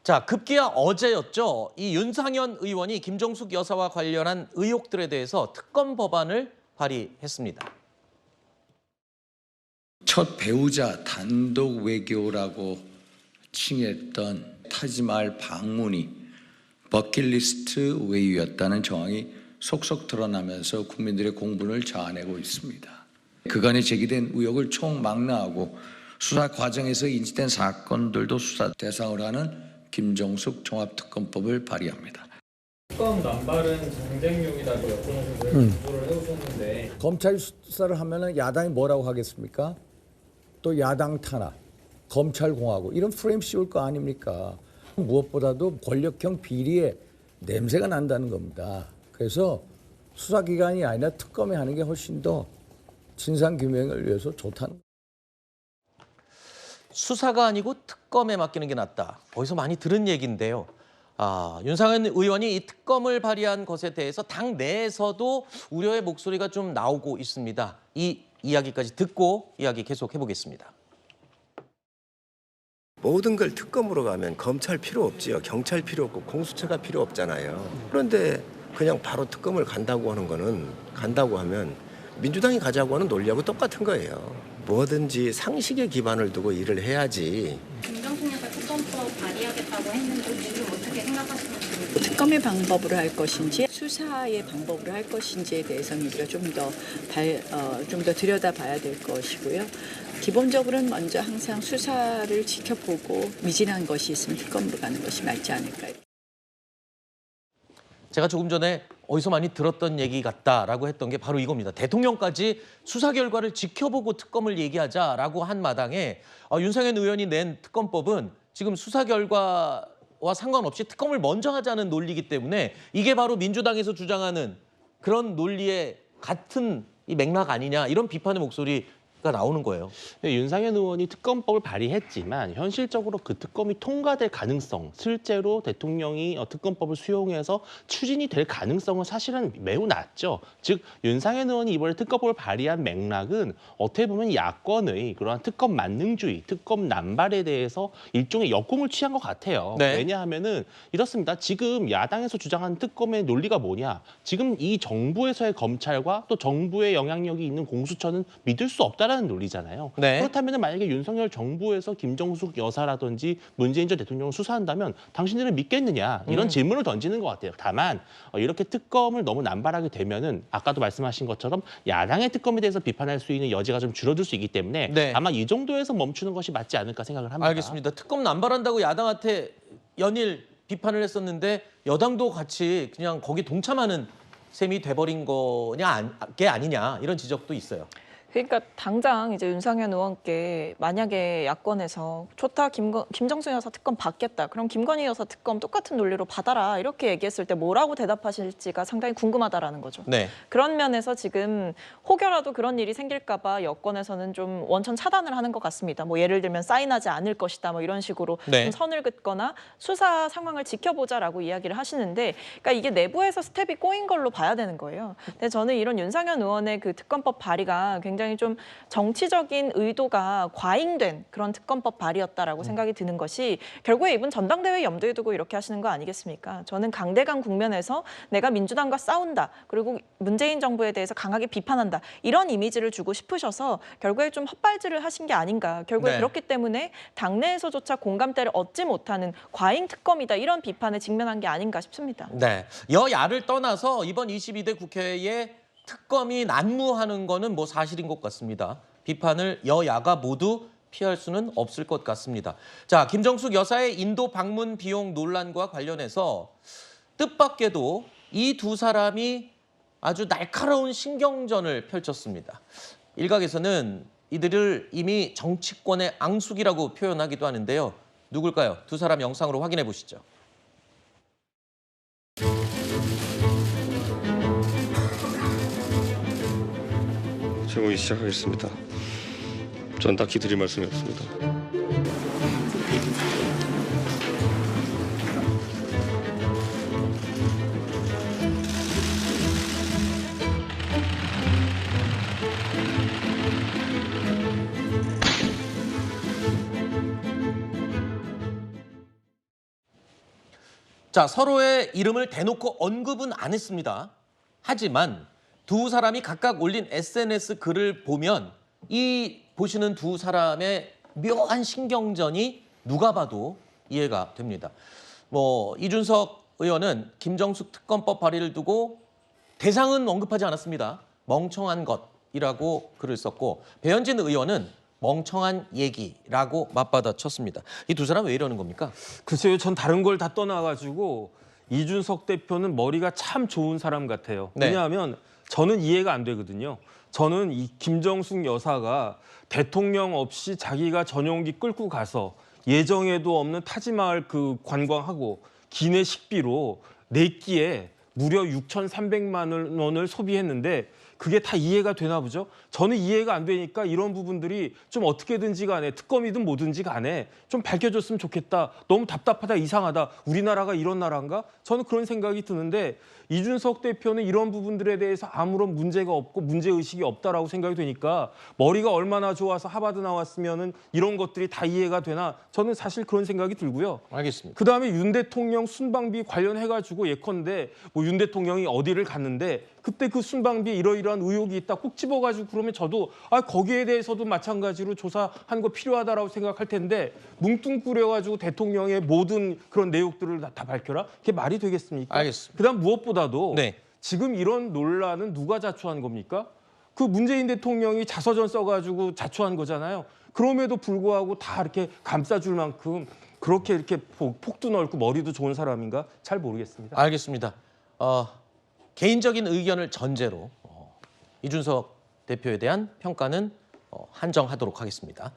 자, 급기야 어제였죠. 이 윤상현 의원이 김정숙 여사와 관련한 의혹들에 대해서 특검 법안을 발의했습니다. 첫 배우자 단독 외교라고 칭했던 타지마할 방문이 버킷리스트 외유였다는 정황이 속속 드러나면서 국민들의 공분을 자아내고 있습니다. 그간에 제기된 의혹을 총망라하고 수사 과정에서 인지된 사건들도 수사 대상으로 하는 김정숙 종합특검법을 발의합니다. 특검 남발은 정쟁용이라고 여권에서 주장을 해오셨는데 검찰 수사를 하면은 야당이 뭐라고 하겠습니까? 또 야당 탄압, 검찰 공화국 이런 프레임 씌울 거 아닙니까? 무엇보다도 권력형 비리의 냄새가 난다는 겁니다. 그래서 수사기관이 아니라 특검에 하는 게 훨씬 더 진상규명을 위해서 좋다는 거예요. 수사가 아니고 특검에 맡기는 게 낫다. 어디서 많이 들은 얘기인데요. 윤상현 의원이 이 특검을 발의한 것에 대해서 당 내에서도 우려의 목소리가 좀 나오고 있습니다. 이 이야기까지 듣고 이야기 계속 해보겠습니다. 모든 걸 특검으로 가면 검찰 필요 없지요. 경찰 필요 없고 공수처가 필요 없잖아요. 그런데 그냥 바로 특검을 간다고 하면 민주당이 가자고 하는 논리하고 똑같은 거예요. 뭐든지 상식에 기반을 두고 일을 해야지. 김정숙 여사 특검법 발의하겠다고 했는데 지금 어떻게 생각하시는지. 특검의 방법으로 할 것인지 수사의 방법으로 할 것인지에 대해서는 우리가 좀 더 들여다봐야 될 것이고요. 기본적으로는 먼저 항상 수사를 지켜보고 미진한 것이 있으면 특검으로 가는 것이 맞지 않을까요? 제가 조금 전에 어디서 많이 들었던 얘기 같다라고 했던 게 바로 이겁니다. 대통령까지 수사 결과를 지켜보고 특검을 얘기하자라고 한 마당에 윤상현 의원이 낸 특검법은 지금 수사 결과와 상관없이 특검을 먼저 하자는 논리이기 때문에 이게 바로 민주당에서 주장하는 그런 논리의 같은 이 맥락 아니냐 이런 비판의 목소리가 나오는 거예요. 윤상현 의원이 특검법을 발의했지만 현실적으로 그 특검이 통과될 가능성, 실제로 대통령이 특검법을 수용해서 추진이 될 가능성은 사실은 매우 낮죠. 즉 윤상현 의원이 이번에 특검법을 발의한 맥락은 어떻게 보면 야권의 그러한 특검 만능주의, 특검 남발에 대해서 일종의 역공을 취한 것 같아요. 네. 왜냐하면은 이렇습니다. 지금 야당에서 주장하는 특검의 논리가 뭐냐? 지금 이 정부에서의 검찰과 또 정부의 영향력이 있는 공수처는 믿을 수 없다라는 논리잖아요. 네. 그렇다면 만약에 윤석열 정부에서 김정숙 여사라든지 문재인 전 대통령을 수사한다면 당신들은 믿겠느냐 이런 질문을 던지는 것 같아요. 다만 이렇게 특검을 너무 남발하게 되면은 아까도 말씀하신 것처럼 야당의 특검에 대해서 비판할 수 있는 여지가 좀 줄어들 수 있기 때문에 네. 아마 이 정도에서 멈추는 것이 맞지 않을까 생각을 합니다. 알겠습니다. 특검 남발한다고 야당한테 연일 비판을 했었는데 여당도 같이 그냥 거기 동참하는 셈이 돼버린 게 아니냐 이런 지적도 있어요. 그러니까 당장 이제 윤상현 의원께 만약에 야권에서 좋다 김정숙 여사 특검 받겠다. 그럼 김건희 여사 특검 똑같은 논리로 받아라. 이렇게 얘기했을 때 뭐라고 대답하실지가 상당히 궁금하다라는 거죠. 네. 그런 면에서 지금 혹여라도 그런 일이 생길까 봐 여권에서는 좀 원천 차단을 하는 것 같습니다. 뭐 예를 들면 사인하지 않을 것이다. 뭐 이런 식으로 네. 좀 선을 긋거나 수사 상황을 지켜보자라고 이야기를 하시는데 그러니까 이게 내부에서 스텝이 꼬인 걸로 봐야 되는 거예요. 근데 저는 이런 윤상현 의원의 그 특검법 발의가 굉장히 좀 정치적인 의도가 과잉된 그런 특검법 발의였다라고 생각이 드는 것이 결국에 이분 전당대회 염두에 두고 이렇게 하시는 거 아니겠습니까? 저는 강대강 국면에서 내가 민주당과 싸운다. 그리고 문재인 정부에 대해서 강하게 비판한다. 이런 이미지를 주고 싶으셔서 결국에 좀 헛발질을 하신 게 아닌가. 결국에 네. 그렇기 때문에 당내에서조차 공감대를 얻지 못하는 과잉 특검이다. 이런 비판에 직면한 게 아닌가 싶습니다. 네. 여야를 떠나서 이번 22대 국회에 특검이 난무하는 거는 뭐 사실인 것 같습니다. 비판을 여야가 모두 피할 수는 없을 것 같습니다. 자, 김정숙 여사의 인도 방문 비용 논란과 관련해서 뜻밖에도 이 두 사람이 아주 날카로운 신경전을 펼쳤습니다. 일각에서는 이들을 이미 정치권의 앙숙이라고 표현하기도 하는데요. 누굴까요? 두 사람 영상으로 확인해 보시죠. 질문이 시작하겠습니다. 전 딱히 드릴 말씀이 없습니다. 자, 서로의 이름을 대놓고 언급은 안 했습니다. 하지만 두 사람이 각각 올린 SNS 글을 보면 이 보시는 두 사람의 묘한 신경전이 누가 봐도 이해가 됩니다. 이준석 의원은 김정숙 특검법 발의를 두고 대상은 언급하지 않았습니다. 멍청한 것이라고 글을 썼고 배현진 의원은 멍청한 얘기라고 맞받아쳤습니다. 이 두 사람 왜 이러는 겁니까? 글쎄요, 전 다른 걸 다 떠나가지고 이준석 대표는 머리가 참 좋은 사람 같아요. 네. 왜냐하면 저는 이해가 안 되거든요. 저는 이 김정숙 여사가 대통령 없이 자기가 전용기 끌고 가서 예정에도 없는 타지마을 관광하고 기내 식비로 4끼에 무려 6,300만 원을 소비했는데 그게 다 이해가 되나 보죠. 저는 이해가 안 되니까 이런 부분들이 좀 어떻게든지 간에 특검이든 뭐든지 간에 좀 밝혀졌으면 좋겠다. 너무 답답하다, 이상하다. 우리나라가 이런 나라인가? 저는 그런 생각이 드는데 이준석 대표는 이런 부분들에 대해서 아무런 문제가 없고 문제의식이 없다라고 생각이 되니까 머리가 얼마나 좋아서 하버드 나왔으면은 이런 것들이 다 이해가 되나? 저는 사실 그런 생각이 들고요. 알겠습니다. 그다음에 윤 대통령 순방비 관련해가지고 예컨대 윤 대통령이 어디를 갔는데 그때 그 순방비에 이러이러한 의혹이 있다 꼭 집어가지고 그러면 저도 거기에 대해서도 마찬가지로 조사한 거 필요하다라고 생각할 텐데 뭉뚱그려가지고 대통령의 모든 그런 내용들을 다 밝혀라? 그게 말이 되겠습니까? 알겠습니다. 그다음 무엇보다도 네. 지금 이런 논란은 누가 자초한 겁니까? 그 문재인 대통령이 자서전 써가지고 자초한 거잖아요. 그럼에도 불구하고 다 이렇게 감싸줄 만큼 그렇게 이렇게 폭도 넓고 머리도 좋은 사람인가? 잘 모르겠습니다. 알겠습니다. 개인적인 의견을 전제로 이준석 대표에 대한 평가는 한정하도록 하겠습니다.